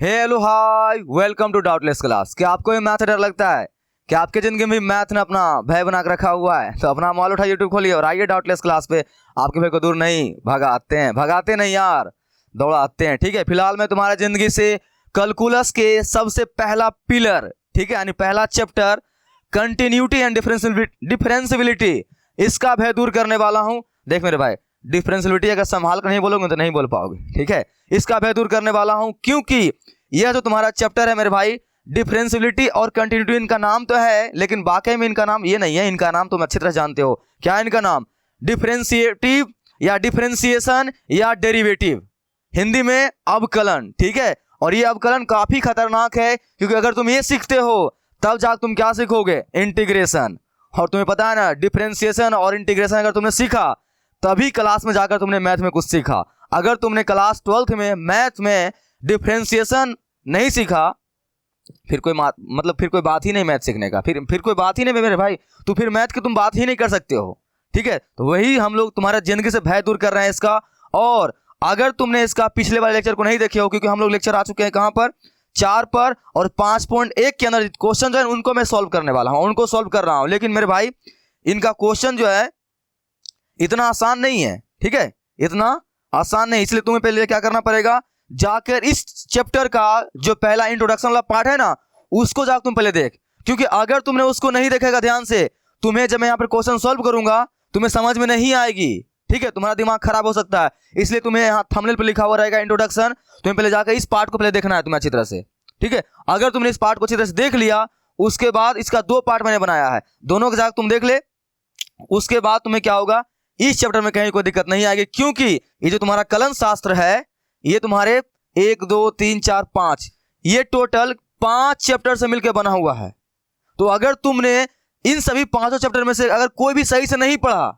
Hello hi, welcome to doubtless class. क्या आपको ये मैथ से डर लगता है? क्या आपके जिंदगी में मैथ ने अपना भय बना कर रखा हुआ है? तो अपना मोबाइल उठाइए, यूट्यूब खोलिए और आइए डाउटलेस क्लास पे। आपके भय को दूर नहीं भगाते नहीं यार, दौड़ाते हैं। ठीक है, फिलहाल मैं तुम्हारा जिंदगी से कैलकुलस के सबसे पहला पिलर, ठीक है, यानी पहला चैप्टर कंटिन्यूटी एंड डिफरेंशिबिलिटी, इसका भय दूर करने वाला हूं। देख मेरे भाई, डिफरेंशिबिलिटी अगर संभाल कर नहीं बोलोगे तो नहीं बोल पाओगे। ठीक है, इसका भय दूर करने वाला हूं क्योंकि यह जो तुम्हारा चैप्टर है मेरे भाई, डिफरेंशिबिलिटी और कंटिन्यूटी, इनका नाम तो है लेकिन वाकई में इनका नाम ये नहीं है। इनका नाम तुम अच्छी तरह जानते हो। क्या है इनका नाम? डिफरेंशिएटिव या डिफरेंशिएशन या डेरिवेटिव, हिंदी में अवकलन। ठीक है, और ये अवकलन काफी खतरनाक है क्योंकि अगर तुम ये सीखते हो तब जाकर तुम क्या सीखोगे? इंटीग्रेशन। और तुम्हें पता है ना, डिफरेंशिएशन और इंटीग्रेशन अगर तुमने सीखा तभी क्लास में जाकर तुमने मैथ में कुछ सीखा। अगर तुमने क्लास 12th में मैथ में डिफरेंशिएशन नहीं सीखा फिर कोई फिर कोई बात ही नहीं मैथ सीखने का। फिर कोई बात ही नहीं मेरे भाई, तो फिर मैथ की तुम बात ही नहीं कर सकते हो। ठीक है, तो वही हम लोग तुम्हारा जिंदगी से भय दूर कर रहे हैं इसका। और अगर तुमने इसका पिछले वाले लेक्चर को नहीं देखे हो, क्योंकि हम लोग लेक्चर आ चुके हैं कहाँ पर, 4 पर, और 5.1 के अंदर क्वेश्चन जो है उनको मैं सॉल्व करने वाला हूँ, उनको सॉल्व कर रहा हूँ। लेकिन मेरे भाई इनका क्वेश्चन जो है इतना आसान नहीं है। ठीक है, इतना आसान नहीं, इसलिए तुम्हें पहले क्या करना पड़ेगा, जाकर इस चैप्टर का जो पहला इंट्रोडक्शन वाला पार्ट है ना, उसको जाकर तुम पहले देख। क्योंकि अगर तुमने उसको नहीं देखेगा ध्यान से, तुम्हें जब मैं यहाँ पर क्वेश्चन सॉल्व करूंगा तुम्हें समझ में नहीं आएगी। ठीक है, तुम्हारा दिमाग खराब हो सकता है। इसलिए तुम्हें यहाँ थंबनेल पर लिखा हुआ रहेगा इंट्रोडक्शन, तुम्हें पहले जाकर इस पार्ट को पहले देखना है तुम्हें अच्छी तरह से। ठीक है, अगर तुमने इस पार्ट को अच्छी तरह से देख लिया, उसके बाद इसका 2 पार्ट मैंने बनाया है, दोनों को जाकर तुम देख ले। उसके बाद तुम्हें क्या होगा, इस चैप्टर में कहीं कोई दिक्कत नहीं आएगी, क्योंकि ये जो तुम्हारा कलन शास्त्र है ये तुम्हारे 1 2 3 4 5, ये टोटल 5 चैप्टर से मिलकर बना हुआ है। तो अगर तुमने इन सभी 5 चैप्टर में से अगर कोई भी सही से नहीं पढ़ा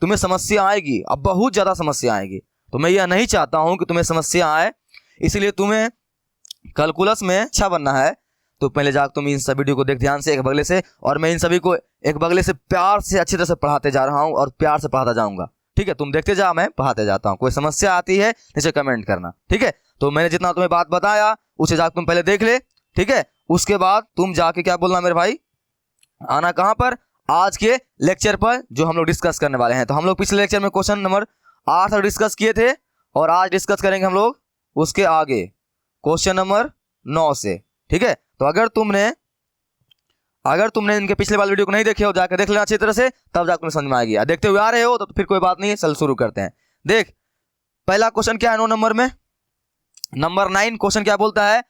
तुम्हें समस्या आएगी, अब बहुत ज्यादा समस्या आएगी। तो मैं यह नहीं चाहता हूं कि तुम्हें समस्या आए, इसलिए तुम्हें कैलकुलस में अच्छा बनना है। तो पहले जाकर तुम इन सभी वीडियो को देख ध्यान से, एक बगले से, और मैं इन सभी को एक बगले से प्यार से अच्छी तरह से पढ़ाते जा रहा हूं और प्यार से पढ़ाता जाऊंगा। ठीक है, तुम देखते जा, मैं पढ़ाते जाता हूं। कोई समस्या आती है नीचे कमेंट करना। ठीक है, तो मैंने जितना तुम्हें बात बताया उसे जाकर तुम पहले देख ले। ठीक है, उसके बाद तुम जाके क्या बोलना मेरे भाई, आना कहां पर, आज के लेक्चर पर जो हम लोग डिस्कस करने वाले हैं। तो हम लोग पिछले लेक्चर में क्वेश्चन नंबर 8 तक डिस्कस किए थे और आज डिस्कस करेंगे हम लोग उसके आगे क्वेश्चन नंबर 9 से। ठीक है, तो अगर तुमने इनके पिछले वाले वीडियो को नहीं देखे हो जाकर देख लेना अच्छी तरह से, तब जाकर तुम्हें समझ में आएगी। देखते हुए आ रहे हो तो फिर कोई बात नहीं है, चल शुरू करते हैं। देख, पहला क्वेश्चन क्या है 9 नंबर में, नंबर 9 क्वेश्चन क्या बोलता है,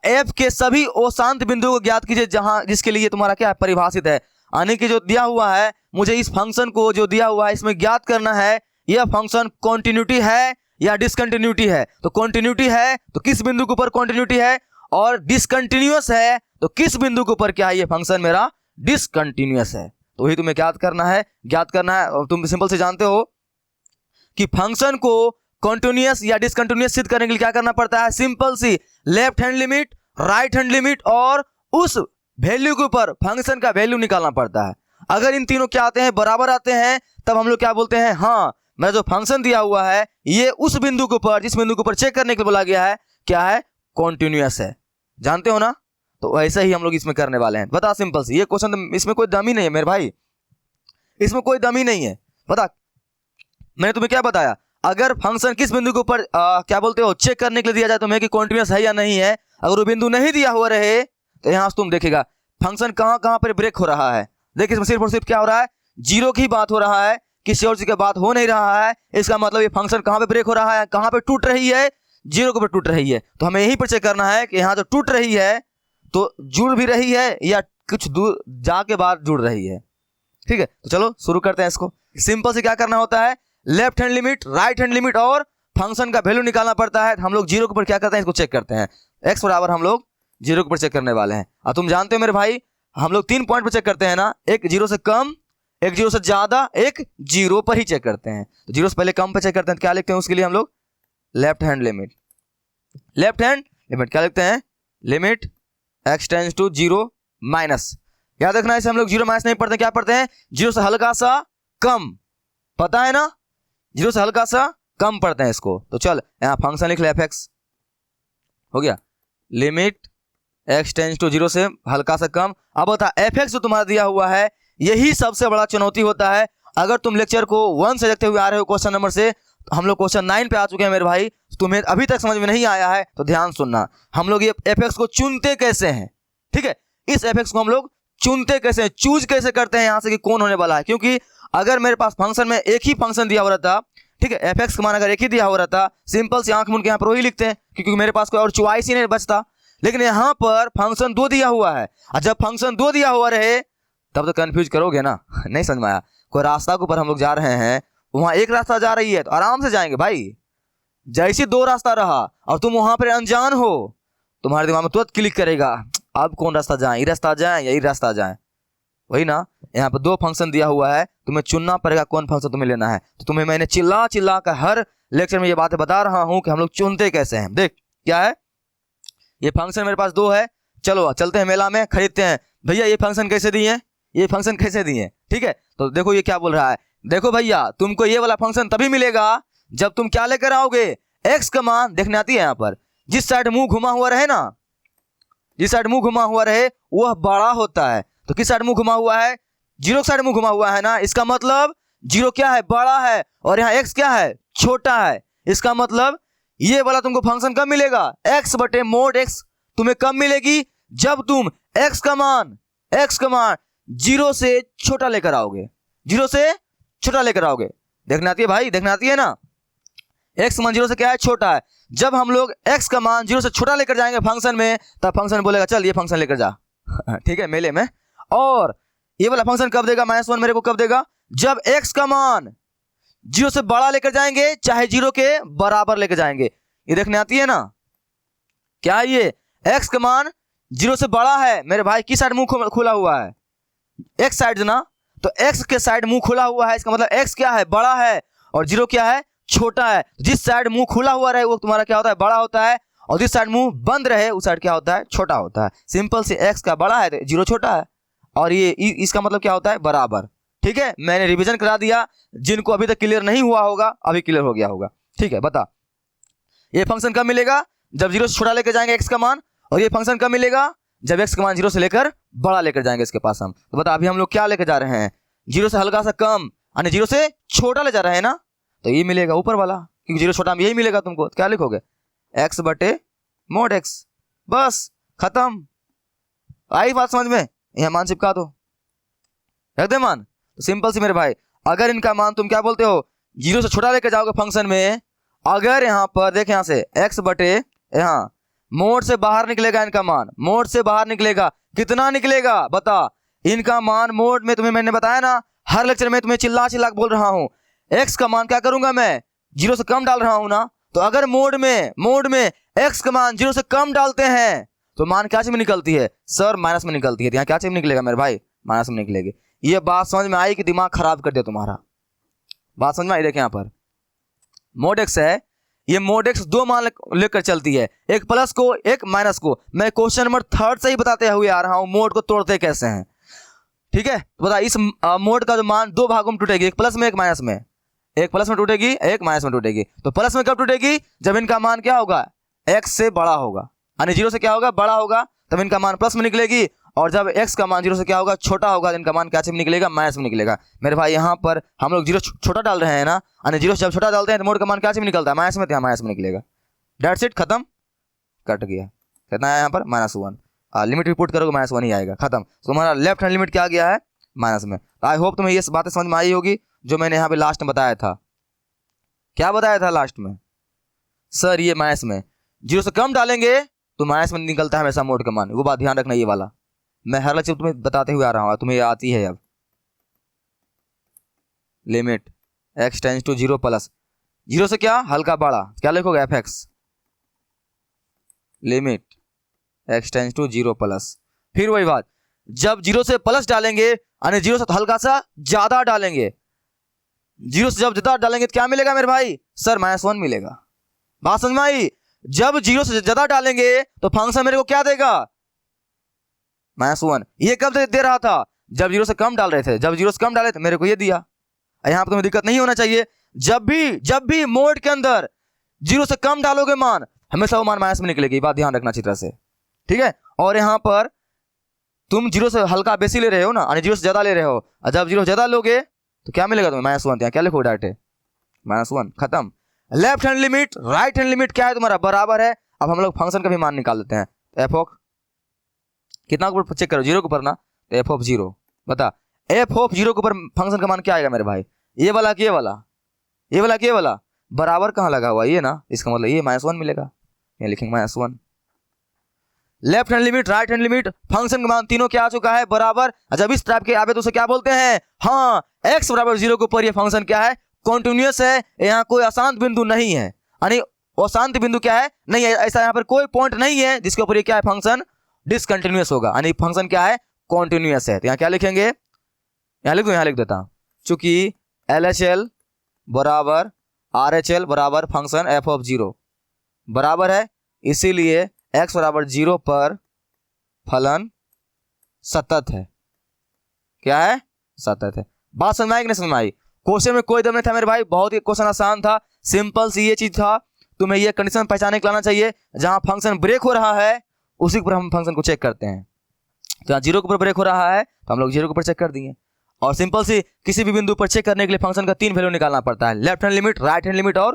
एफ के सभी अशांत बिंदुओं को ज्ञात कीजिए जहां जिसके लिए तुम्हारा क्या परिभाषित है, यानी कि जो दिया हुआ है मुझे इस फंक्शन को जो दिया हुआ है इसमें ज्ञात करना है यह फंक्शन कॉन्टिन्यूटी है या डिसकंटिन्यूटी है। तो कॉन्टिन्यूटी है तो किस बिंदु के ऊपर कॉन्टिन्यूटी है, और डिसकंटिन्यूअस है तो किस बिंदु के ऊपर क्या है, ये फंक्शन मेरा डिसकंटिन्यूअस है। तो वही तुम्हें ज्ञात करना है। और तुम सिंपल से जानते हो कि फंक्शन को कॉन्टिन्यूअस या डिसकंटिन्यूअस सिद्ध करने के लिए क्या करना पड़ता है, सिंपल सी left hand limit, right hand limit और उस वैल्यू के ऊपर फंक्शन का वैल्यू निकालना पड़ता है। अगर इन तीनों क्या आते हैं, बराबर आते हैं, तब हम लोग क्या बोलते हैं, हाँ मेरा जो फंक्शन दिया हुआ है ये उस बिंदु के ऊपर, जिस बिंदु के ऊपर चेक करने के लिए बोला गया है, क्या है, कॉन्टिन्यूअस है। जानते हो ना, तो ऐसा ही हम लोग इसमें करने वाले हैं। बता सिंपल सी, ये क्वेश्चन इसमें कोई दम ही नहीं है मेरे भाई, इसमें कोई दम ही नहीं है। बता, मैंने तुम्हें क्या बताया, अगर फंक्शन किस बिंदु के ऊपर क्या बोलते हो चेक करने के लिए दिया जाए तुम्हें कि कॉन्टिन्यूअस है या नहीं है, अगर वो बिंदु नहीं दिया हुआ रहे तो यहां से तुम देखेगा फंक्शन कहां कहां पर ब्रेक हो रहा है। देखिए इसमें सिर्फ और सिर्फ क्या हो रहा है, जीरो की बात हो रहा है, किसी और चीज की बात हो नहीं रहा है। इसका मतलब ये फंक्शन कहां पे ब्रेक हो रहा है, कहां पे टूट रही है, जीरो के ऊपर टूट रही है। तो हमें यही पर चेक करना है कि यहाँ जो टूट रही है तो जुड़ भी रही है या कुछ दूर जाके बाद जुड़ रही है। ठीक है, तो चलो शुरू करते हैं इसको। सिंपल से क्या करना होता है, left hand limit, right hand limit और फंक्शन का वैल्यू निकालना पड़ता है। हम लोग जीरो के ऊपर क्या करते हैं, इसको चेक करते हैं। एक्स बराबर हम लोग जीरो के ऊपर चेक करने वाले हैं। और तुम जानते हो मेरे भाई, हम लोग 3 पॉइंट पर चेक करते हैं ना, एक जीरो से कम, एक जीरो से ज्यादा, एक जीरो पर ही चेक करते हैं। तो जीरो से पहले कम पे चेक करते हैं, तो क्या लिखते हैं उसके लिए हम लोग left hand limit. Left hand limit क्या लिखते हैं, limit x tends to zero minus, याद रखना इसे हम लोग जीरो माइनस नहीं पढ़ते, क्या पढ़ते हैं, जीरो से हल्का सा कम, पता है ना, जीरो से हल्का सा कम पढ़ते हैं इसको। तो चल यहाँ फंक्शन लिख ले एफ एक्स, हो गया, लिमिट x टेंस टू 0 से हल्का सा कम। अब बता fx जो तुम्हारा दिया हुआ है यही सबसे बड़ा चुनौती होता है। अगर तुम लेक्चर को 1 से देखते हुए आ रहे हो क्वेश्चन नंबर से, हम लोग क्वेश्चन 9 पे आ चुके हैं मेरे भाई, तुम्हें अभी तक समझ में नहीं आया है तो ध्यान सुनना। हम लोग ये fx को चुनते कैसे हैं, ठीक है, इस fx को हम लोग चुनते कैसे हैं, चूज कैसे करते हैं यहाँ से कि कौन होने वाला है। क्योंकि अगर मेरे पास फंक्शन में एक ही फंक्शन दिया हो रहता, ठीक है, fx का मान अगर एक ही दिया हो रहता, सिंपल से आंख मूंद के यहाँ पर वही लिखते हैं क्योंकि मेरे पास कोई और चॉइस ही नहीं बचता। लेकिन यहाँ पर फंक्शन 2 दिया हुआ है, और जब फंक्शन 2 दिया हुआ रहे तब तो कंफ्यूज करोगे ना। नहीं समझ में आया, कोई रास्ता के ऊपर हम लोग जा रहे हैं, वहां एक रास्ता जा रही है तो आराम से जाएंगे भाई। जैसे 2 रास्ता रहा और तुम वहां पर अनजान हो, तुम्हारे दिमाग में तुरंत क्लिक करेगा अब कौन रास्ता जाए, ये रास्ता जाए या ये रास्ता जाए। वही ना, यहाँ पर 2 फंक्शन दिया हुआ है, तुम्हें चुनना पड़ेगा कौन फंक्शन तुम्हें लेना है। तो तुम्हें मैंने चिल्ला चिल्ला कर हर लेक्चर में ये बातें बता रहा हूँ कि हम लोग चुनते कैसे हैं। देख क्या है, ये फंक्शन मेरे पास 2 है, चलो चलते हैं मेला में खरीदते हैं। भैया ये फंक्शन कैसे दिए हैं, ये फंक्शन कैसे दिए हैं, ठीक है। तो देखो ये क्या बोल रहा है, देखो भैया तुमको ये वाला फंक्शन तभी मिलेगा जब तुम क्या लेकर आओगे, x का मान देखने आती है यहाँ पर, जिस साइड मुंह घुमा हुआ रहे ना, जिस साइड मुंह घुमा हुआ रहे वह बड़ा होता है। तो किस साइड मुंह घुमा हुआ है, 0 साइड मुंह घुमा हुआ है ना, इसका मतलब 0 क्या है, बड़ा है, और यहाँ x क्या है, छोटा है। इसका मतलब ये वाला तुमको फंक्शन कब मिलेगा, x बटे मोड x तुम्हें कब मिलेगी, जब तुम x का मान 0 से छोटा लेकर आओगे, 0 से छोटा लेकर आओगे। देखना आती है भाई, देखना आती है ना, x मान 0 से क्या है, छोटा है। जब हम लोग x का मान 0 से छोटा लेकर जाएंगे फंक्शन में, तब फंक्शन बोलेगा चल ये फंक्शन लेकर जा ठीक है, मेले में। और ये वाला फंक्शन कब देगा, -1 मेरे को कब देगा, जब x का मान 0 से बड़ा लेकर जाएंगे चाहे 0 के बराबर लेकर जाएंगे। ये देखने आती है ना, क्या ये x का मान 0 से बड़ा है मेरे भाई, किस साइड मुंह खुला हुआ है, x साइड ना, तो x के साइड मुंह खुला हुआ है, इसका मतलब x क्या है, बड़ा है, और 0 क्या है, छोटा है। जिस साइड मुंह खुला हुआ रहे वो तुम्हारा क्या होता है, बड़ा होता है, और जिस साइड मुंह बंद रहे उस साइड क्या होता है, छोटा होता है। सिंपल से x का बड़ा है तो 0 छोटा है, और ये इसका मतलब क्या होता है, बराबर। ठीक है, मैंने रिवीजन करा दिया, जिनको अभी तक क्लियर नहीं हुआ होगा अभी क्लियर हो गया होगा। ठीक है, बता ये फंक्शन कब मिलेगा, जब 0 से छोटा लेकर जाएंगे x का मान, और ये फंक्शन कब मिलेगा, जब x का मान 0 से लेकर बड़ा लेकर जाएंगे इसके पास हम। तो बता अभी हम लोग क्या लेकर जा रहे हैं, 0 से हल्का सा कम यानी 0 से छोटा ले जा रहे हैं ना, तो ये मिलेगा ऊपर वाला, क्योंकि 0 छोटा में यही मिलेगा तुमको। क्या लिखोगे, x बटे मोड x, बस खत्म। आई बात समझ में, यहाँ मान चिपका दो, रख दे मान। तो सिंपल सी मेरे भाई, अगर इनका मान तुम क्या बोलते हो 0 से छोटा लेकर जाओगे फंक्शन में, अगर यहाँ पर देख यहाँ से x बटे यहाँ मोड से बाहर निकलेगा, इनका मान मोड से बाहर निकलेगा, कितना निकलेगा बता। इनका मान मोड में तुम्हें मैंने बताया ना, हर लेक्चर में तुम्हें चिल्ला चिल्ला बोल रहा हूँ, x का मान क्या करूंगा मैं 0 से कम डाल रहा हूं ना, तो अगर मोड में x का मान 0 से कम डालते हैं तो मान क्या चीज में निकलती है, सर माइनस में निकलती है। यहाँ क्या चीज में निकलेगा मेरे भाई, माइनस में निकलेगी। ये बात समझ में आई कि दिमाग खराब कर दिया तुम्हारा, बात समझ में आई। देखें यहाँ पर मोड x है, ये मोड x 2 मान लेकर चलती है, एक प्लस को एक माइनस को। मैं क्वेश्चन नंबर 3 से ही बताते हुए आ रहा हूं मोड को तोड़ते कैसे हैं। ठीक है, तो बता इस मोड का जो मान 2 भागों में टूटेगी, एक प्लस में एक माइनस में, एक प्लस में टूटेगी एक माइनस में टूटेगी। तो प्लस में कब टूटेगी, जब इनका मान क्या होगा, x से बड़ा होगा, यानी 0 से क्या होगा, बड़ा होगा, तब इनका मान प्लस में निकलेगी। और जब x का मान 0 से क्या होगा, छोटा होगा, इनका मान क्या में निकलेगा, माइनस में निकलेगा। मेरे भाई यहाँ पर हम लोग 0 छोटा डाल रहे हैं ना, यानी 0 से जब छोटा डालते हैं तो मोड का मान क्या में निकलता है, माइनस में, तो यहाँ माइनस में निकलेगा। डेट्स इट, खत्म, कट गया। कितना है यहाँ पर, -1। लिमिट रिपोर्ट करोगे -1 ही आएगा, खत्म। तो तुम्हारा लेफ्ट हैंड लिमिट क्या गया है, माइनस में। आई होप तुम्हें ये बातें समझ में आई होगी जो मैंने यहाँ पे लास्ट में बताया था। क्या बताया था लास्ट में, सर ये माइनस में 0 से कम डालेंगे तो माइनस में निकलता है हमेशा मोड का मान, वो बात ध्यान रखना। ये वाला मैं हर लेक्चर तुम्हें बताते हुए आ रहा हूँ, तुम्हें आती है। अब limit x tends to 0 plus 0 से क्या हल्का बड़ा, क्या लिखोगे fx, limit x tends to 0 plus, फिर वही बात, जब 0 से प्लस डालेंगे यानी 0 से हल्का सा ज्यादा डालेंगे, 0 से जब ज्यादा डालेंगे तो क्या मिलेगा मेरे भाई, सर -1 मिलेगा। बात समझ में आई। जब 0 से ज्यादा डालेंगे तो फंक्शन मेरे को क्या देगा, -1। ये कब दे रहा था, जब 0 से कम डाल रहे थे, जब 0 से कम डाले तो मेरे को ये दिया। यहाँ पर तुम्हें दिक्कत नहीं होना चाहिए, जब भी मोड के अंदर 0 से कम डालोगे मान, हमेशा वो मान माइनस में निकलेगी, बात ध्यान रखना अच्छी तरह से। ठीक है। और यहाँ पर तुम जीरो से हल्का बेसी ले रहे हो ना, यानी जीरो से ज्यादा ले रहे हो, और जब जीरो ज्यादा लोगे तो क्या मिलेगा तुम्हें? -1। यहाँ क्या लिखो डायरेक्ट? -1, खत्म। Left hand limit, right hand limit क्या है तुम्हारा? बराबर है। अब हम लोग फंक्शन का भी मान निकाल लेते हैं। एफ ऑफ कितना के ऊपर चेक करो? 0 के ऊपर ना, तो एफ ऑफ 0 बता। एफ ऑफ 0 के ऊपर फंक्शन का मान क्या आएगा मेरे भाई? ये वाला कि ये वाला? ये वाला कि ये वाला? बराबर कहाँ लगा हुआ? ये ना, इसका मतलब ये -1 मिलेगा। ये लिखेंगे -1। Left hand limit, right hand limit, function का मान तीनों क्या आ चुका है? बराबर। जब इस टाइप के आवे तो उसे क्या बोलते हैं? हाँ, x बराबर 0 के ऊपर ये फंक्शन क्या है? कॉन्टिन्यूअस है। यहाँ कोई अशांत बिंदु नहीं है, यानी अशांत बिंदु क्या है? नहीं है। ऐसा यहाँ पर कोई पॉइंट नहीं है जिसके ऊपर ये क्या है? फंक्शन डिसकंटिन्यूअस होगा, यानी फंक्शन क्या है? कॉन्टिन्यूअस है। तो यहाँ क्या लिखेंगे? यहाँ लिख दो, यहाँ लिख देता हूँ। चूंकि LHL बराबर RHL बराबर फंक्शन f ऑफ 0 बराबर है, इसीलिए x बराबर 0 पर फलन सतत है। क्या है? सतत है। बात समझ में आई कि नहीं समझ में आई? क्वेश्चन में कोई दम नहीं था मेरे भाई, बहुत ही क्वेश्चन आसान था, सिंपल सी ये चीज था। तुम्हें ये कंडीशन पहचाने के लाना चाहिए, जहां फंक्शन ब्रेक हो रहा है उसी पर हम फंक्शन को चेक करते हैं। तो यहाँ 0 के ऊपर ब्रेक हो रहा है तो हम लोग 0 के ऊपर चेक कर दिए। और सिंपल सी किसी भी बिंदु पर चेक करने के लिए फंक्शन का 3 वैल्यू निकालना पड़ता है, left hand limit, right hand limit और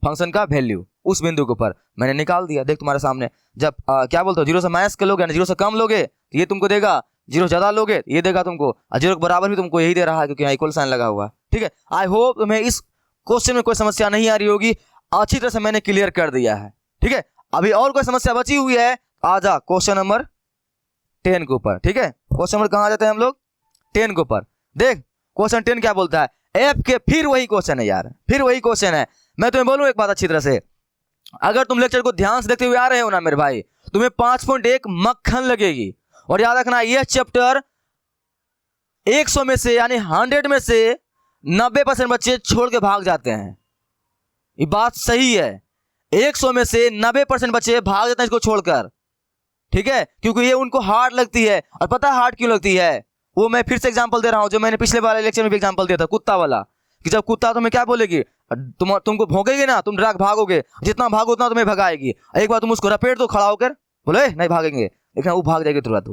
फंक्शन का वैल्यू। उस बिंदु के ऊपर मैंने निकाल दिया, देख तुम्हारे सामने। जब क्या बोलते हो, 0 से माइनस के लोगे, 0 से कम लोगे तो ये तुमको देगा, 0 ज्यादा लोगे तो ये देगा तुमको, और 0 के बराबर भी तुमको यही दे रहा है क्योंकि यहाँ इक्वल साइन लगा हुआ है। ठीक है, आई होप तुम्हें इस क्वेश्चन में कोई समस्या नहीं आ रही होगी, अच्छी तरह से मैंने क्लियर कर दिया है। ठीक है, अभी और कोई समस्या बची हुई है? आजा क्वेश्चन नंबर 10 के ऊपर। ठीक है, क्वेश्चन नंबर कहाँ जाते हैं हम लोग? 10 के ऊपर। देख क्वेश्चन 10 क्या बोलता है? एफ के फिर वही क्वेश्चन है यार, फिर वही क्वेश्चन है। मैं तुम्हें बोलूं एक बात अच्छी तरह से, अगर तुम लेक्चर को ध्यान से देखते हुए आ रहे हो ना मेरे भाई, तुम्हें 5.1 मक्खन लगेगी। और याद रखना, यह चैप्टर 100 में से यानी 100 में से 90% बच्चे छोड़ के भाग जाते हैं। ये बात सही है, 100 में से 90% बच्चे भाग जाते हैं इसको छोड़कर। ठीक है, क्योंकि ये उनको हार्ड लगती है। और पता है हार्ड क्यों लगती है? वो मैं फिर से एग्जांपल दे रहा हूं, जो मैंने पिछले वाले लेक्चर में भी एग्जांपल दिया था, कुत्ता वाला। कि जब कुत्ता तुम्हें क्या बोलेगी, तुमको भौंकेगी ना, तुम डरा भागोगे, जितना भागो उतना तुम्हें भगाएगी। एक बार तुम उसको रपेट दो खड़ा होकर, बोले नहीं भागेंगे, लेकिन वो भाग जाएगी तुरंत।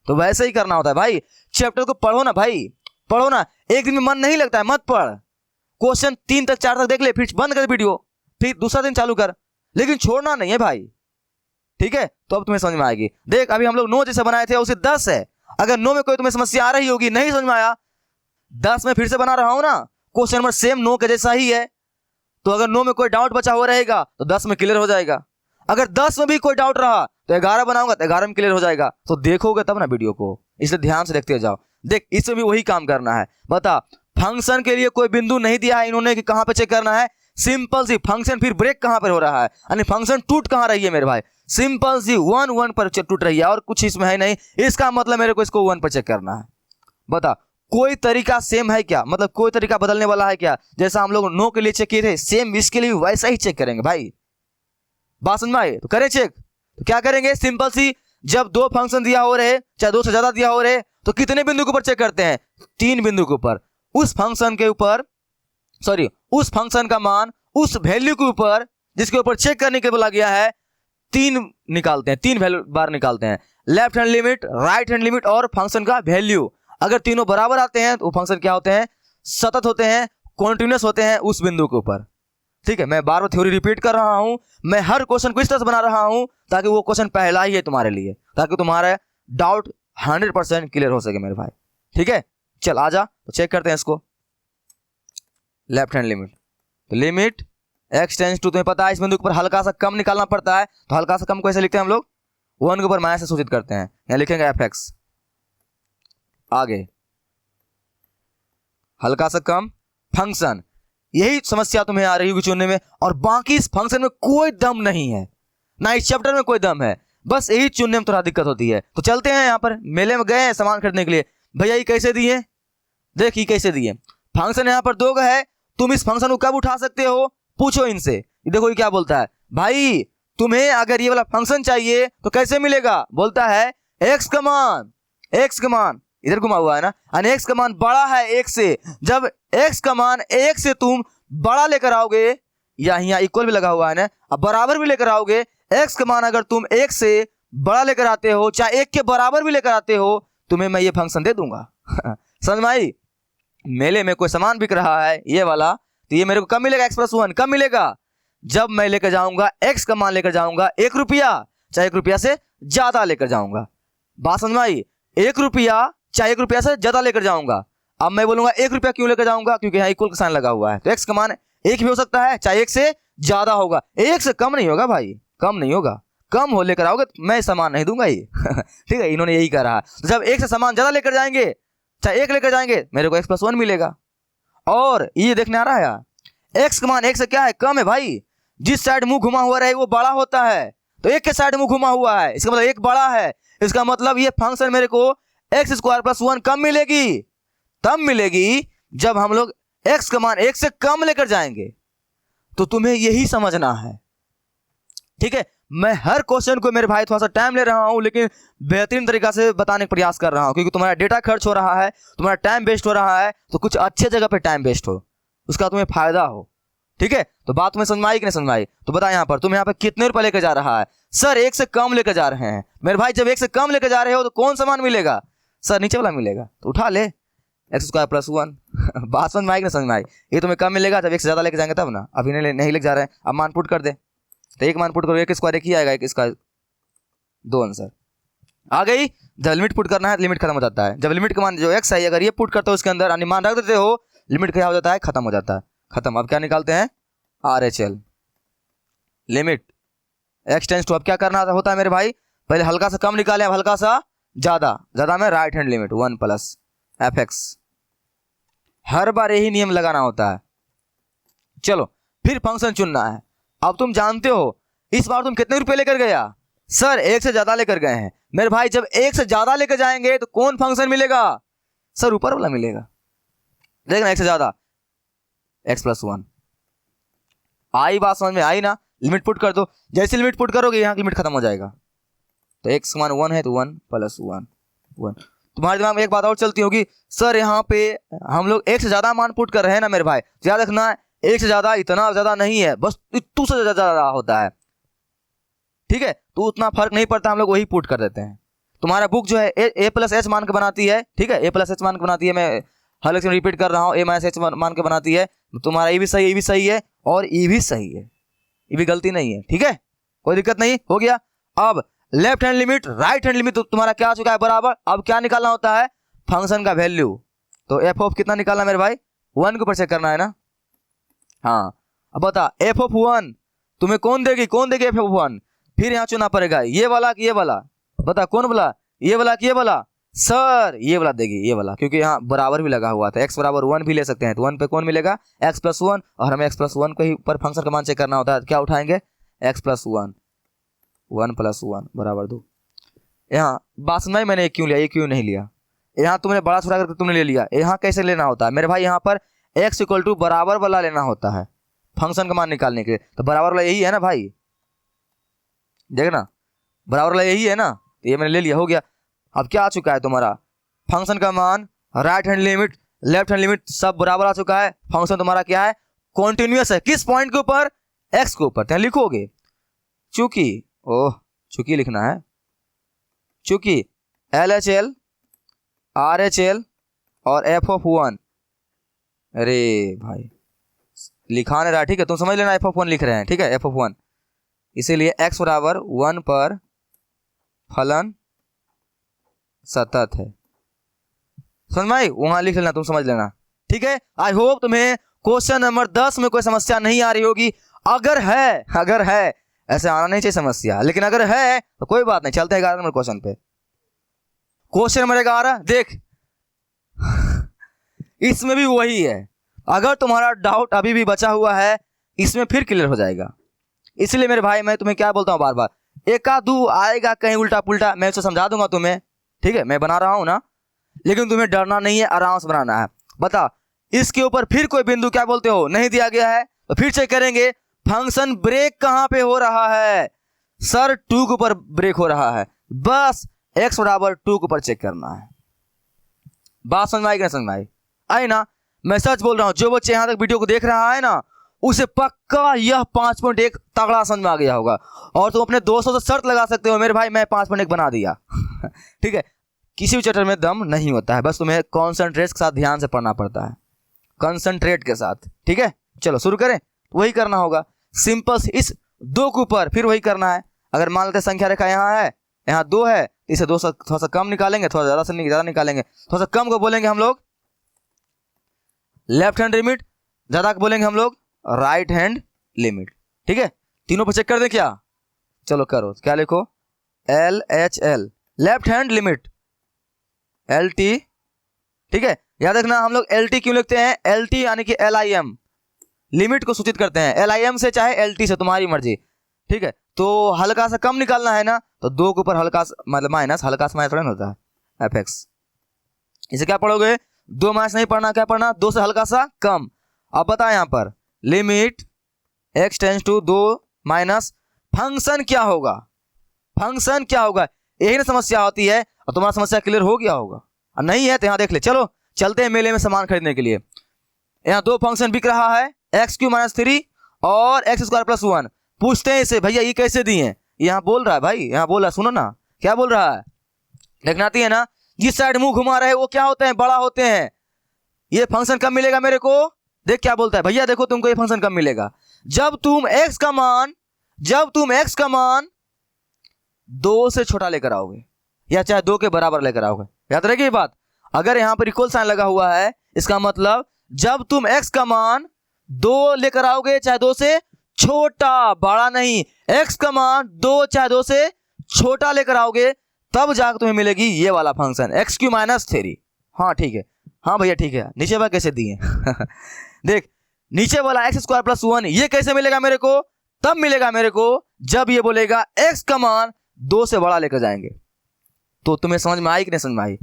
तो वैसे ही करना होता है भाई, चैप्टर को पढ़ो ना भाई, पढ़ो ना। एक दिन में मन नहीं लगता है, मत पढ़, क्वेश्चन 3 तक 4 तक देख ले, फिर बंद कर वीडियो, फिर दूसरा दिन चालू कर, लेकिन छोड़ना नहीं है भाई। ठीक है, तो अब तुम्हें समझ में आएगी। देख अभी हम लोग 9 जैसे बनाए थे, उसे 10 है। अगर 9 में कोई तुम्हें समस्या आ रही होगी, नहीं समझ में आया, 10 में फिर से बना रहा हूं ना, क्वेश्चन नंबर सेम 9 के जैसा ही है। तो अगर 9 में कोई डाउट बचा हुआ रहेगा तो 10 में क्लियर हो जाएगा। अगर 10 में भी कोई डाउट रहा तो 11 बनाऊंगा तो 11 में क्लियर हो जाएगा। तो देखोगे तब ना वीडियो को, इसलिए ध्यान से देखते जाओ। देख इसमें भी वही काम करना है। बता, फंक्शन के लिए कोई बिंदु नहीं दिया है इन्होंने कि कहां पे चेक करना है, सिंपल सी फंक्शन फिर ब्रेक कहां पर हो रहा है, यानी फंक्शन टूट कहां रही है मेरे भाई, सिंपल सी 1 1 पर टूट रही है, और कुछ इसमें है नहीं। इसका मतलब मेरे को इसको 1 पर चेक करना है। बता, कोई तरीका सेम है क्या? मतलब कोई तरीका बदलने वाला है क्या? जैसा हम लोग 9 के लिए चेक किए थे, सेम इसके लिए भी वैसा ही चेक करेंगे भाई। बात समझ में आई? तो करें चेक। तो क्या करेंगे, सिंपल सी, जब 2 फंक्शन दिया हो रहे, चाहे 2 से ज्यादा दिया हो रहे, तो कितने बिंदु के ऊपर चेक करते हैं? 3 बिंदु के ऊपर। उस फंक्शन के ऊपर, सॉरी, उस फंक्शन का मान उस वैल्यू के ऊपर जिसके ऊपर चेक करने के बोला गया है, 3 निकालते हैं, 3 वैल्यू बार निकालते हैं, left hand limit, right hand limit और फंक्शन का वैल्यू। अगर तीनों बराबर आते हैं तो वो फंक्शन क्या होते हैं? सतत होते हैं, कॉन्टिन्यूअस होते हैं उस बिंदु के ऊपर। ठीक है, मैं बार बार थ्योरी रिपीट कर रहा हूं, मैं हर क्वेश्चन को इस तरह से बना रहा हूं ताकि वो क्वेश्चन पहला ही है तुम्हारे लिए, ताकि तुम्हारा डाउट 100% क्लियर हो सके मेरे भाई। ठीक है, चल आजा तो चेक करते हैं इसको। लेफ्ट हैंड लिमिट, तो लिमिट x टेंड्स टू, तुम्हें पता है इस बिंदु के ऊपर हल्का सा कम निकालना पड़ता है, तो हल्का सा कम को ऐसे लिखते हैं हम लोग, 1 के ऊपर माइनस से सूचित करते हैं। यहाँ लिखेंगे fx, आगे हल्का सा कम फंक्शन। यही समस्या तुम्हें आ रही होगी चुनने में, और बाकी इस फंक्शन में कोई दम नहीं है, ना इस चैप्टर में कोई दम है, बस यही चुनने में थोड़ा दिक्कत होती है। तो चलते हैं, यहाँ पर मेले में गए हैं सामान खरीदने के लिए, भैया ये कैसे दिए, देख ये कैसे दिए। फंक्शन यहाँ पर 2 का है, तुम इस फंक्शन को कब उठा सकते हो, पूछो इनसे। देखो ये क्या बोलता है, भाई तुम्हें अगर ये वाला फंक्शन चाहिए तो कैसे मिलेगा, बोलता है x का मान इधर घुमा हुआ है ना, यानी x का मान बड़ा है 1 से। जब x का मान 1 से तुम बड़ा लेकर आओगे, या यहाँ इक्वल भी लगा हुआ है ना, अब बराबर भी लेकर आओगे, x का मान अगर तुम 1 से बड़ा लेकर आते हो, चाहे 1 के बराबर भी लेकर आते हो, तुम्हें मैं ये फंक्शन दे दूंगा। समझ में आई? मेले में कोई सामान बिक रहा है ये वाला, तो ये मेरे को कब मिलेगा? x+1 कब मिलेगा? जब मैं लेकर जाऊंगा x का मान लेकर जाऊंगा 1 रुपया, चाहे 1 रुपया से ज्यादा लेकर जाऊंगा। बात समझ में आई? 1 रुपया चाहे 1 रुपया से ज्यादा लेकर जाऊंगा। अब मैं बोलूंगा 1 रुपया क्यों लेकर जाऊंगा? क्योंकि यहाँ इक्वल का साइन लगा हुआ है, तो x का मान 1 भी हो सकता है, चाहे 1 से ज्यादा होगा, 1 से कम नहीं होगा भाई, कम नहीं होगा। कम हो लेकर आओगे तो मैं सामान नहीं दूंगा ये। ठीक है, इन्होंने यही कहा। तो जब 1 से सामान ज्यादा लेकर जाएंगे, चाहे 1 लेकर जाएंगे, मेरे को x+1 मिलेगा। और ये देखने आ रहा है यार, x का मान 1 से क्या है? कम है भाई। जिस साइड मुंह घुमा हुआ रहे वो बड़ा होता है, तो 1 के साइड मुंह घुमा हुआ है, इसका मतलब 1 बड़ा है। इसका मतलब ये फंक्शन मेरे को x² + 1 कब मिलेगी? तब मिलेगी जब हम लोग x का मान 1 से कम लेकर जाएंगे। तो तुम्हें यही समझना है, ठीक है। मैं हर क्वेश्चन को मेरे भाई थोड़ा सा टाइम ले रहा हूं, लेकिन बेहतरीन तरीका से बताने का प्रयास कर रहा हूं, क्योंकि तुम्हारा डेटा खर्च हो रहा है, तुम्हारा टाइम वेस्ट हो रहा है, तो कुछ अच्छे जगह पे टाइम वेस्ट हो, उसका तुम्हें फायदा हो, ठीक है। तो बात तुम्हें समझ में आई कि नहीं समझ में आई? तो बता यहाँ पर तुम यहाँ पे कितने रुपए लेकर जा रहा है? सर 1 से कम लेकर जा रहे हैं। मेरे भाई जब 1 से कम लेकर जा रहे हो तो कौन सा मान मिलेगा? सर नीचे वाला मिलेगा, तो उठा ले x² + 1। बात समझ में आई कि नहीं समझ में आई? ये तुम्हें कम मिलेगा जब 1 से ज्यादा लेकर जाएंगे तब ना, अभी नहीं लेकर जा रहे हैं। अब मान पुट कर दे, तो 1 मान पुट करो, 1² 1 ही आएगा, 1² 2 आंसर आ गई। जब लिमिट पुट करना है तो लिमिट खत्म हो जाता है। जब लिमिट का मान जो x है, अगर ये पुट करते हो उसके अंदर यानी मान रख देते हो, लिमिट क्या हो जाता है? खत्म हो जाता है, खत्म। अब क्या निकालते हैं? RHL limit x tends to. अब क्या करना होता है मेरे भाई? पहले हल्का सा कम निकाले, अब हल्का सा ज्यादा, ज्यादा में राइट हैंड लिमिट 1 + fx। हर बार यही नियम लगाना होता है। चलो फिर फंक्शन चुनना है। अब तुम जानते हो इस बार तुम कितने रुपए लेकर गया? सर 1 से ज्यादा लेकर गए हैं। मेरे भाई जब 1 से ज्यादा लेकर जाएंगे तो कौन फंक्शन मिलेगा? सर ऊपर वाला मिलेगा, देखना 1 से ज्यादा x+1। आई बात समझ में आई ना? लिमिट पुट कर दो, जैसे लिमिट पुट करोगे यहाँ लिमिट खत्म हो जाएगा। तो x का मान 1 है तो 1 + 1 1। तुम्हारे दिमाग में एक बात और चलती होगी, सर यहाँ पे हम लोग 1 से ज्यादा मान पुट कर रहे हैं ना मेरे भाई, याद रखना 1 से ज्यादा इतना ज्यादा नहीं है, बस इतू से ज्यादा होता है, ठीक है। तो उतना फर्क नहीं पड़ता, हम लोग वही पुट कर देते हैं। तुम्हारा बुक जो है a+h मान के बनाती है, ठीक है, a+h मान के बनाती है। मैं हर लेक्चर में रिपीट कर रहा हूँ, a-h मान के बनाती है। तुम्हारा ये भी सही, ये भी सही है और ये भी सही है, ये भी गलती नहीं है, ठीक है, कोई दिक्कत नहीं। हो गया। अब left hand limit right hand limit तो तुम्हारा क्या आ चुका है? बराबर। अब क्या निकालना होता है? फंक्शन का वैल्यू। तो एफ ऑफ कितना निकालना मेरे भाई? 1 के ऊपर चेक करना है ना। हाँ, अब बता f(1) तुम्हें कौन देगी? कौन देगी f(1)? फिर यहाँ चुनना पड़ेगा ये वाला कि ये वाला। बता कौन वाला? ये वाला कि ये वाला? सर ये वाला देगी, ये वाला, क्योंकि यहाँ बराबर भी लगा हुआ था। x = 1 भी ले सकते हैं, तो 1 पे कौन मिलेगा? x+1। और हमें x+1 को ही ऊपर फंक्शन का मान चेक करना होता है। क्या उठाएंगे? x+1 1 + 1 = 2। यहाँ बात समझ में मैंने ये क्यों लिया, ये क्यों नहीं लिया? यहाँ तुमने बड़ा छोटा करके तुमने ले लिया। यहाँ कैसे लेना होता है मेरे भाई? यहाँ पर x = बराबर वाला लेना होता है फंक्शन का मान निकालने के लिए। तो बराबर वाला यही है ना भाई, देखना बराबर वाला यही है ना, तो ये मैंने ले लिया, हो गया। अब क्या आ चुका है तुम्हारा? फंक्शन का मान, right hand limit, left hand limit सब बराबर आ चुका है। फंक्शन तुम्हारा क्या है? कॉन्टिन्यूअस है। किस पॉइंट के ऊपर? x के ऊपर। तो लिखोगे चूंकि लिखना है, चूंकि LHL RHL और f(1) अरे भाई लिखा नहीं रहा, ठीक है, तुम समझ लेना f(1) लिख रहे हैं, ठीक है, f(1), इसीलिए x = 1 पर फलन सतत है। समझ में आई? वहां लिख लेना, तुम समझ लेना, ठीक है। आई होप तुम्हें क्वेश्चन नंबर 10 में कोई समस्या नहीं आ रही होगी। अगर है ऐसे आना नहीं चाहिए समस्या, लेकिन अगर है तो कोई बात नहीं, चलते हैं 11 नंबर क्वेश्चन पे। क्वेश्चन नंबर 11 देख, इसमें भी वही है। अगर तुम्हारा डाउट अभी भी बचा हुआ है, इसमें फिर क्लियर हो जाएगा। इसलिए मेरे भाई मैं तुम्हें क्या बोलता हूँ बार बार, एकादू आएगा कहीं उल्टा पुल्टा, मैं उसे समझा दूंगा तुम्हें, ठीक है, मैं बना रहा हूं ना, लेकिन तुम्हें डरना नहीं है, आराम से बनाना है। बता इसके ऊपर फिर कोई बिंदु क्या बोलते हो नहीं दिया गया है, तो फिर चेक करेंगे फंक्शन ब्रेक कहां पे हो रहा है। सर 2 के ऊपर ब्रेक हो रहा है, बस x = 2 के ऊपर चेक करना है। बात समझ में आई कि नहीं समझ में आई? ना, मैं सच बोल रहा हूं, जो बच्चे यहां तक वीडियो को देख रहा है ना, उसे पक्का यह 5.1 तगड़ा समझ में आ गया होगा। और तुम अपने दोस्तों से शर्त लगा सकते हो, मेरे भाई मैं 5.1 बना दिया। ठीक है, किसी भी चैप्टर में दम नहीं होता है, बस तुम्हें कॉन्सेंट्रेट के साथ ध्यान से पढ़ना पड़ता है, कंसंट्रेट के साथ। ठीक है, चलो शुरू करें। वही करना होगा सिंपल, इस 2 के ऊपर फिर वही करना है। अगर मान लेते संख्या रेखा यहाँ है, यहाँ 2 है, इसे 2 से थोड़ा सा कम निकालेंगे, थोड़ा ज़्यादा से ज़्यादा निकालेंगे। थोड़ा सा कम को बोलेंगे हम लोग लेफ्ट हैंड लिमिट, ज़्यादा को बोलेंगे हम लोग राइट हैंड लिमिट। ठीक है, तीनों पर चेक कर दें क्या? चलो करो, क्या लिखो? LHL left hand limit, LT। ठीक है, याद रखना हम लोग LT क्यों लिखते हैं? LT यानी कि LIM, लिमिट को सूचित करते हैं। LIM से चाहे LT से, तुम्हारी मर्जी। ठीक है, तो हल्का सा कम निकालना है ना, तो 2 के ऊपर हल्का मतलब माइनस, हल्का सा माइनस थोड़ा होता है FX। इसे क्या पढ़ोगे? 2 माइनस नहीं पढ़ना, क्या पढ़ना? 2 से हल्का सा कम। अब बता यहाँ पर limit x tends to 2 minus function क्या होगा? फंक्शन क्या होगा? यही ना समस्या होती है, और तुम्हारा समस्या क्लियर हो गया होगा। और नहीं है तो यहाँ देख ले। चलो चलते हैं मेले में सामान खरीदने के लिए। यहाँ 2 फंक्शन बिक रहा है, x³ - 3 और x² + 1। पूछते हैं इसे, भैया ये कैसे दिए हैं? यहाँ बोल रहा है भाई, यहाँ बोल रहा है, सुनो ना क्या बोल रहा है। देखना आती है ना, जिस साइड मुंह घुमा रहे वो क्या होते हैं? बड़ा होते हैं। ये फंक्शन कब मिलेगा मेरे को? देख क्या बोलता है, भैया देखो तुमको ये फंक्शन कब मिलेगा? जब तुम x का मान 2 से छोटा लेकर आओगे, या चाहे 2 के बराबर लेकर आओगे। याद रहेगी ये बात। अगर यहाँ पर इक्वल साइन लगा हुआ है, इसका मतलब जब तुम x का मान 2 लेकर आओगे, चाहे 2 से छोटा, बड़ा नहीं, x का मान 2 चाहे 2 से छोटा लेकर आओगे, तब जाकर तुम्हें मिलेगी ये वाला फंक्शन x³ - 3। हाँ ठीक है, हाँ भैया ठीक है। नीचे वाला कैसे दिए? देख, नीचे वाला x² + 1 ये कैसे मिलेगा मेरे को? तब मिलेगा मेरे को जब ये बोलेगा x का मान 2 से बड़ा लेकर जाएंगे। तो तुम्हें समझ में आई कि नहीं समझ में आई?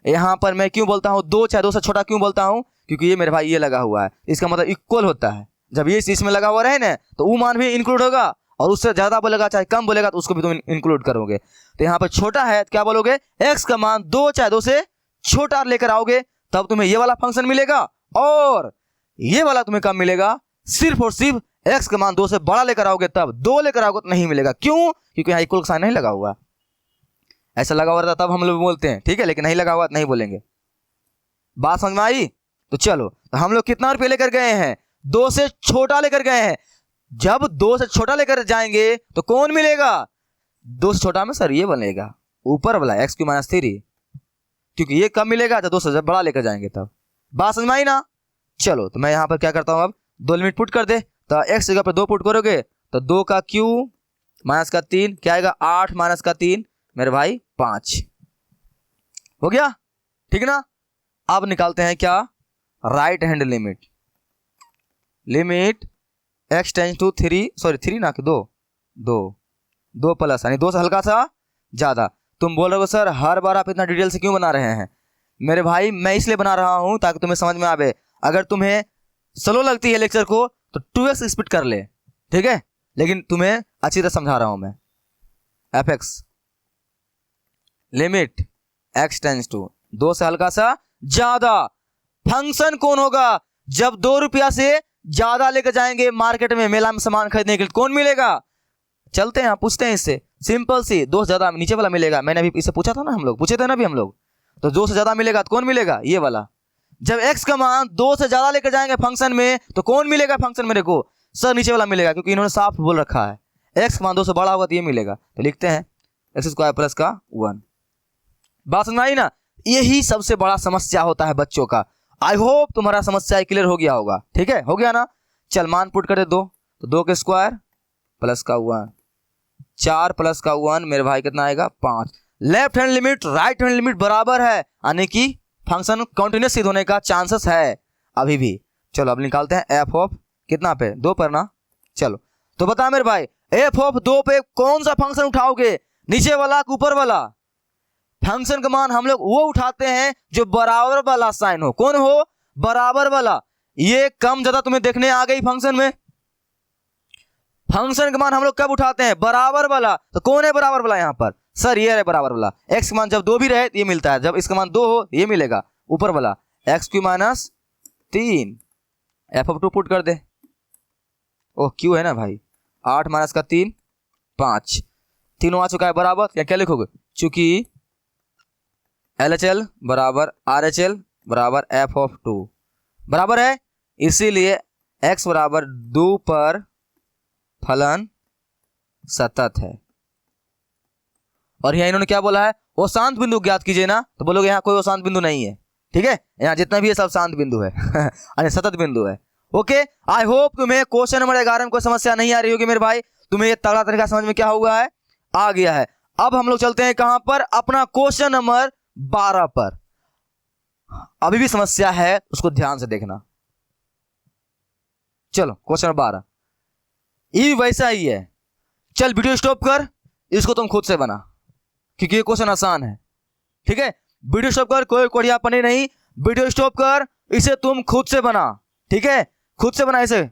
यहाँ पर मैं क्यों बोलता हूँ 2 चाहे 2 से छोटा क्यों बोलता हूँ? क्योंकि ये मेरे भाई ये लगा हुआ है, इसका मतलब इक्वल होता है। जब ये इसमें लगा हुआ रहे ना, तो वो मान भी इंक्लूड होगा, और उससे ज्यादा बोलेगा चाहे कम बोलेगा तो उसको भी तुम इंक्लूड करोगे। तो यहाँ पर छोटा है तो क्या बोलोगे? x का मान 2 चाहे 2 से छोटा लेकर आओगे, तब तुम्हें ये वाला फंक्शन मिलेगा। और ये वाला तुम्हें कब मिलेगा? सिर्फ और सिर्फ x का मान 2 से बड़ा लेकर आओगे, तब 2 लेकर आओगे तो नहीं मिलेगा। क्यों? क्योंकि यहाँ इक्वल साइन नहीं लगा हुआ। ऐसा लगा हुआ रहता तब हम लोग बोलते हैं, ठीक है, लेकिन नहीं लगा हुआ नहीं बोलेंगे। बात समझ में आई? तो चलो, तो हम लोग कितना रुपये लेकर गए हैं? 2 से छोटा लेकर गए हैं। जब 2 से छोटा लेकर जाएंगे तो कौन मिलेगा? 2 से छोटा में सर ये बनेगा ऊपर वाला x³ - 3, क्योंकि ये कब मिलेगा? जब 2 से बड़ा लेकर जाएंगे तब। बात समझ में आई ना? चलो, तो मैं यहाँ पर क्या करता हूँ, अब 2 लिमिट पुट कर दे। तो x जगह पर 2 पुट करोगे तो 2 का क्यूब माइनस का 3 क्या आएगा? 8 माइनस का 3 मेरे भाई 5 हो गया। ठीक ना? अब निकालते हैं क्या? Right hand limit. Limit x tends to 3, sorry 3 ना कि 2 प्लस, यानी 2 से हल्का सा ज्यादा। तुम बोल रहे हो सर हर बार आप इतना डिटेल से क्यों बना रहे हैं? मेरे भाई मैं इसलिए बना रहा हूं ताकि तुम्हें समझ में आवे। अगर तुम्हें स्लो लगती है लेक्चर को तो 2x स्पीड कर ले, ठीक है, लेकिन तुम्हें अच्छी तरह समझा रहा हूं मैं। fx limit x tends to 2 से हल्का सा ज्यादा। फंक्शन कौन होगा? जब 2 रुपया से ज्यादा लेकर जाएंगे मार्केट में, मेला में सामान खरीदने के लिए, कौन मिलेगा? चलते हैं, पूछते हैं इससे। सिंपल सी, 2 से ज्यादा नीचे वाला मिलेगा। मैंने अभी इससे पूछा था ना, हम लोग पूछे थे ना अभी हम लोग। तो 2 से ज्यादा मिलेगा तो कौन मिलेगा? ये वाला। जब x का मान 2 से ज्यादा लेकर जाएंगे फंक्शन में, तो कौन मिलेगा फंक्शन मेरे को? सर नीचे वाला मिलेगा, क्योंकि इन्होंने साफ बोल रखा है x का मान 2 से बड़ा होगा तो ये मिलेगा। तो लिखते हैं x² + का 1। बात समझ आई ना? यही सबसे बड़ा समस्या होता है बच्चों का। आई होप तुम्हारा समस्या क्लियर हो गया होगा। ठीक है, हो गया ना? चल मान पुट कर दे 2, तो 2 के स्क्वायर प्लस का 1, 4 प्लस का 1 मेरे भाई कितना आएगा? 5। Left hand limit right hand limit बराबर है, यानी कि फंक्शन कंटिन्यूअस सिद्ध होने का चांसेस है अभी भी। चलो अब निकालते हैं f ऑफ कितना पे? 2 पर ना। चलो तो बता मेरे भाई, f ऑफ 2 पे कौन सा फंक्शन उठाओगे? नीचे वाला कि ऊपर वाला? फंक्शन का मान हम लोग वो उठाते हैं जो बराबर वाला साइन हो। कौन हो? बराबर वाला। ये कम ज्यादा तुम्हें देखने आ गई फंक्शन में। फंक्शन का मान हम लोग कब उठाते हैं? बराबर वाला। तो कौन है बराबर वाला यहाँ पर? सर ये है बराबर वाला। x का मान जब 2 भी रहे तो ये मिलता है, जब इसका मान 2 हो ये मिलेगा ऊपर वाला x³ - 3। f ऑफ 2 पुट कर दे। ओह क्यू है ना भाई, 8 माइनस का 3 5, तीनों आ चुका है बराबर। या क्या लिखोगे, चूंकि LHL बराबर RHL बराबर f(2) बराबर है, इसीलिए x बराबर 2 पर फलन सतत है। और यहाँ इन्होंने क्या बोला है, वो शांत बिंदु ज्ञात कीजिए ना, तो बोलोगे यहाँ कोई शांत बिंदु नहीं है। ठीक है, यहाँ जितना भी है सब शांत बिंदु है अरे सतत बिंदु है। ओके, आई होप तुम्हें क्वेश्चन नंबर 11 में कोई समस्या नहीं आ रही होगी मेरे भाई, तुम्हें ये तगड़ा तरीका समझ में क्या हुआ है, आ गया है। अब हम लोग चलते हैं कहां पर, अपना क्वेश्चन नंबर 12 पर। अभी भी समस्या है, उसको ध्यान से देखना। चलो क्वेश्चन नंबर 12 ये वैसा ही है। चल वीडियो स्टॉप कर, इसको तुम खुद से बना, क्योंकि ये क्वेश्चन आसान है। ठीक है, वीडियो स्टॉप कर, कोई कोढ़ियापनी नहीं, वीडियो स्टॉप कर, इसे तुम खुद से बना। ठीक है, खुद से बना इसे।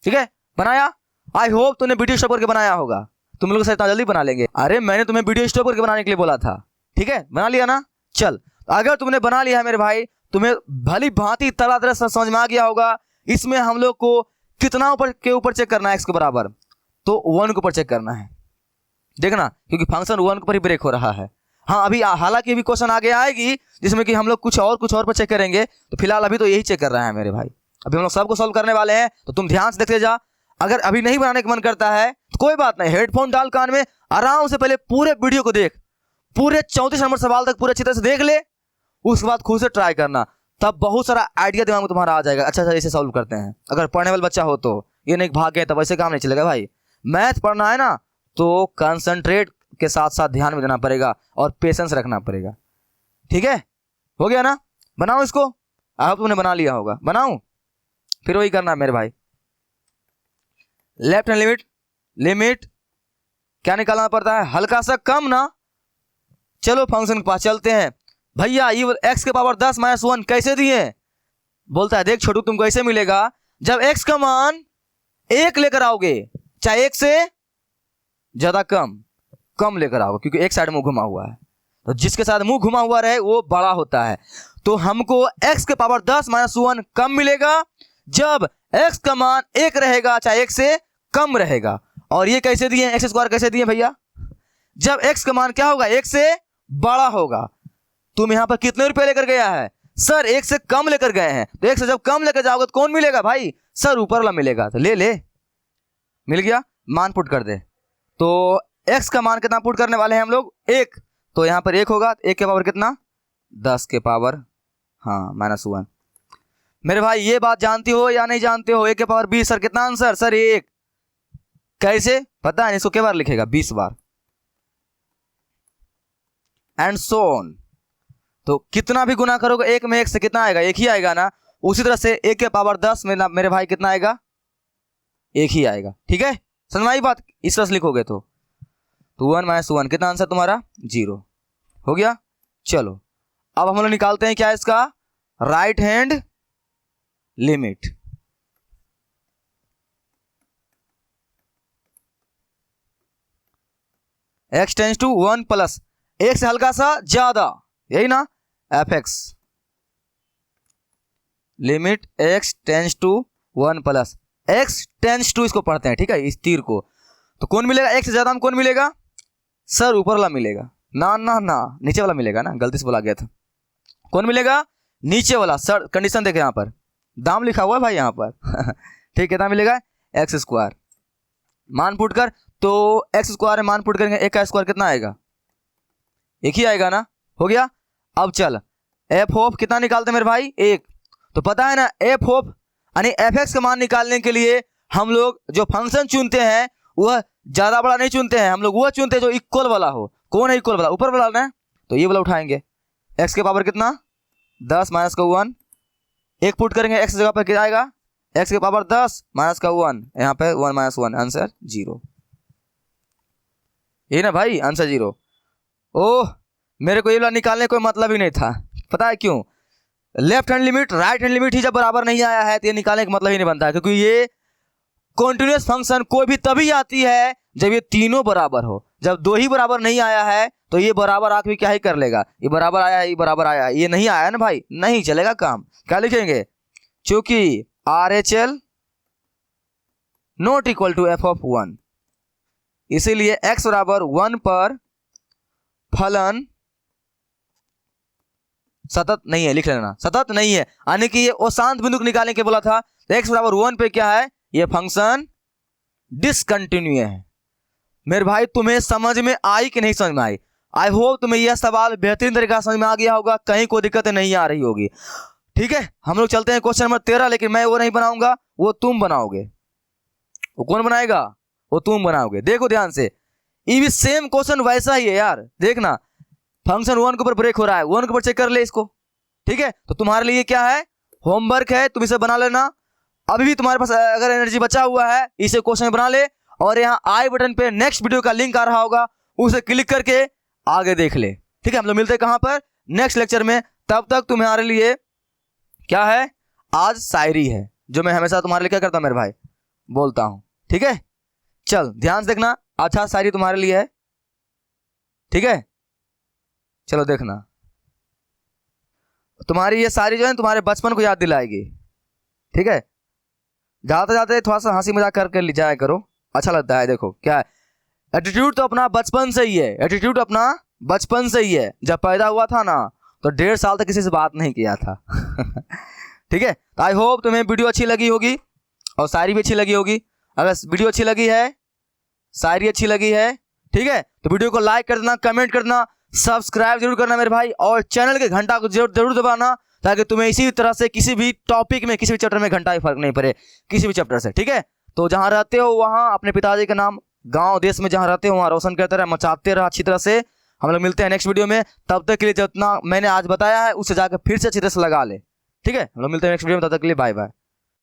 ठीक है, बनाया, आई होप तुमने वीडियो स्टॉप करके बनाया होगा। तुम लोग इतना जल्दी बना लेंगे, अरे मैंने तुम्हें वीडियो स्टॉप करके बनाने के लिए बोला था। ठीक है, बना लिया ना। चल अगर तुमने बना लिया है मेरे भाई, तुम्हें भली भांति तरह तरह से समझ में आ गया होगा। इसमें हम लोग को कितना ऊपर के ऊपर चेक करना है, x के बराबर, तो 1 के ऊपर चेक करना है। देखना, क्योंकि फंक्शन 1 के ऊपर ही ब्रेक हो रहा है। हाँ अभी हालांकि अभी क्वेश्चन आगे आएगी जिसमें कि हम लोग कुछ और पर चेक करेंगे, तो फिलहाल अभी तो यही चेक कर रहा है मेरे भाई। अभी हम लोग सबको सॉल्व करने वाले हैं, तो तुम ध्यान से देखते जा। अगर अभी नहीं बनाने का मन करता है तो कोई बात नहीं, हेडफोन डाल कान में, आराम से पहले पूरे वीडियो को देख, पूरे 34 नंबर सवाल तक पूरे अच्छी तरह से देख ले, उसके बाद खुद से ट्राई करना, तब बहुत सारा आइडिया दिमाग में तुम्हारा आ जाएगा। अच्छा इसे सॉल्व करते हैं। अगर पढ़ने वाला बच्चा हो तो, ये नहीं भाग गए तब ऐसे काम नहीं चलेगा भाई। मैथ पढ़ना है ना, तो कंसंट्रेट के साथ साथ ध्यान में देना पड़ेगा और पेशेंस रखना पड़ेगा। ठीक है, हो गया ना। बनाओ इसको, अब तुमने बना लिया होगा, बनाऊं फिर वही करना है मेरे भाई। लेफ्ट हैंड लिमिट क्या निकालना पड़ता है, हल्का सा कम ना। चलो फंक्शन के पास चलते हैं। भैया ये x के पावर 10 माइनस 1 कैसे दिए, बोलता है देख छोटू तुमको ऐसे मिलेगा जब x का मान 1 लेकर आओगे, चाहे 1 से ज्यादा कम लेकर आओगे, क्योंकि एक साइड मुंह घुमा हुआ है, तो जिसके साथ मुंह घुमा हुआ रहे वो बड़ा होता है। तो हमको x के पावर 10 माइनस 1 कम मिलेगा जब x का मान 1 रहेगा, चाहे 1 से कम रहेगा। और ये कैसे दिए, एक्स स्क्वायर कैसे दिए भैया, जब x का मान क्या होगा, 1 से बड़ा होगा। तुम यहां पर कितने रुपए लेकर गया है, सर 1 से कम लेकर गए हैं, तो 1 से जब कम लेकर जाओगे तो कौन मिलेगा भाई, सर ऊपर वाला मिलेगा। तो ले मिल गया, मान पुट कर दे। तो x का मान कितना पुट करने वाले हैं हम लोग, 1, तो यहां पर 1 होगा, 1 के पावर कितना, 10 के पावर हाँ माइनस 1। मेरे भाई ये बात जानती हो या नहीं जानते हो, 1 के पावर 20, सर कितना आंसर, सर 1। कैसे पता है, इसको क्या बार लिखेगा, 20 बार, एंड सो ऑन। तो कितना भी गुना करोगे 1 में 1 से कितना आएगा, 1 ही आएगा ना। उसी तरह से 1 के पावर 10 में मेरे भाई कितना आएगा, 1 ही आएगा। ठीक है, समझ में आई बात, इस तरह से लिखोगे तो 1 माइनस 1 कितना आंसर तुम्हारा, 0 हो गया। चलो अब हम लोग निकालते हैं क्या इसका, right hand limit. x tends to 1 plus 1 से हल्का सा ज्यादा, यही ना, fx limit x tends to 1 plus x tends to, इसको पढ़ते हैं ठीक है, इस तीर को। तो कौन मिलेगा, x से ज्यादा में कौन मिलेगा, सर ऊपर वाला मिलेगा ना, नीचे वाला मिलेगा ना, गलती से बोला गया था। कौन मिलेगा, नीचे वाला। सर कंडीशन देखे, यहाँ पर दाम लिखा हुआ है भाई यहाँ पर ठीक है, कितना मिलेगा, एक्स स्क्वायर। मान पुट कर, तो एक्स स्क्वायर में मान पुट करेंगे, 1 का स्क्वायर कितना आएगा, 1 ही आएगा ना, हो गया। अब चल एफ ऑफ कितना निकालते हैं मेरे भाई, 1। तो पता है ना एफ ऑफ यानी एफ एक्स का मान निकालने के लिए हम लोग जो फंक्शन चुनते हैं वह ज्यादा बड़ा नहीं चुनते हैं, हम लोग वह चुनते हैं जो इक्वल वाला हो। कौन है इक्वल वाला, ऊपर वाला ना, तो ये वाला उठाएंगे। एक्स के पावर कितना, 10 माइनस का 1, 1 पुट करेंगे एक्स जगह पर क्या आएगा, एक्स के पावर 10 माइनस का 1, यहाँ पे 1 माइनस 1, आंसर 0। ये ना भाई आंसर 0। ओह मेरे को ये वाला निकालने कोई मतलब ही नहीं था, पता है क्यों, left hand limit right hand limit ही जब बराबर नहीं आया है तो ये निकालने का मतलब ही नहीं बनता है, क्योंकि ये कॉन्टिन्यूअस फंक्शन कोई भी तभी आती है जब ये तीनों बराबर हो। जब 2 ही बराबर नहीं आया है तो ये बराबर आके भी क्या ही कर लेगा, ये बराबर आया है, ये बराबर आया है, ये नहीं आया ना भाई, नहीं चलेगा काम। क्या लिखेंगे, चूंकि RHL not equal to F of 1। इसीलिए x बराबर 1 पर फलन सतत नहीं है, लिख लेना, सतत नहीं है, यानी कि ये अशांत बिंदु को निकालने के बोला था। तो x बराबर 1 पे क्या है, ये फंक्शन डिसकंटिन्यू है। मेरे भाई तुम्हें समझ में आई कि नहीं समझ में आई? आई होप तुम्हें यह सवाल बेहतरीन तरीका समझ में आ गया होगा, कहीं कोई दिक्कत नहीं आ रही होगी। ठीक है, हम लोग चलते हैं क्वेश्चन नंबर 13, लेकिन मैं वो नहीं बनाऊंगा, वो तुम बनाओगे। वो कौन बनाएगा? वो तुम बनाओगे। देखो ध्यान से, ये भी सेम क्वेश्चन वैसा ही है यार। देखना, फंक्शन 1 के ऊपर ब्रेक हो रहा है, 1 के ऊपर चेक कर ले इसको। ठीक है, तो तुम्हारे लिए क्या है, होमवर्क है, तुम इसे बना लेना। अभी भी तुम्हारे पास अगर एनर्जी बचा हुआ है, इसे क्वेश्चन बना ले, और यहाँ आई बटन पे नेक्स्ट वीडियो का लिंक आ रहा होगा, उसे क्लिक करके आगे देख ले। ठीक है, हम लोग मिलते हैं कहां पर, नेक्स्ट लेक्चर में। तब तक तुम्हारे लिए क्या है, आज शायरी है, जो मैं हमेशा तुम्हारे लिए क्या करता हूं मेरे भाई, बोलता हूं। ठीक है, चल ध्यान से देखना, अच्छा शायरी तुम्हारे लिए है। ठीक है, चलो देखना, तुम्हारी ये शायरी जो है तुम्हारे बचपन को याद दिलाएगी। ठीक है, जाते जाते थोड़ा सा हंसी मजाक करके ले जाया करो, अच्छा लगता है। देखो क्या है, एटीट्यूड तो अपना बचपन से ही है, एटीट्यूड अपना बचपन से ही है। जब पैदा हुआ था ना, तो 1.5 साल तक किसी से बात नहीं किया था। ठीक है, तो आई होप तुम्हें वीडियो अच्छी लगी होगी और शायरी भी अच्छी लगी होगी। अगर वीडियो अच्छी लगी है, शायरी अच्छी लगी है, ठीक है, तो वीडियो को लाइक कर देना, कमेंट करना, सब्सक्राइब जरूर करना मेरे भाई, और चैनल के घंटा को जरूर दबाना, ताकि तुम्हें इसी तरह से किसी भी टॉपिक में, किसी भी चैप्टर में घंटा ही फर्क नहीं पड़े, किसी भी चैप्टर से। ठीक है, तो जहां रहते हो वहां अपने पिताजी के नाम, गांव देश में जहां रहते हो वहां रोशन करते रहे, मचाते रहे अच्छी तरह से। हम लोग मिलते हैं नेक्स्ट वीडियो में, तब तक के लिए जितना मैंने आज बताया है उसे जाकर फिर से अच्छी तरह से लगा ले। ठीक है, हम लोग मिलते हैं नेक्स्ट वीडियो में, तब तक के लिए बाय बाय।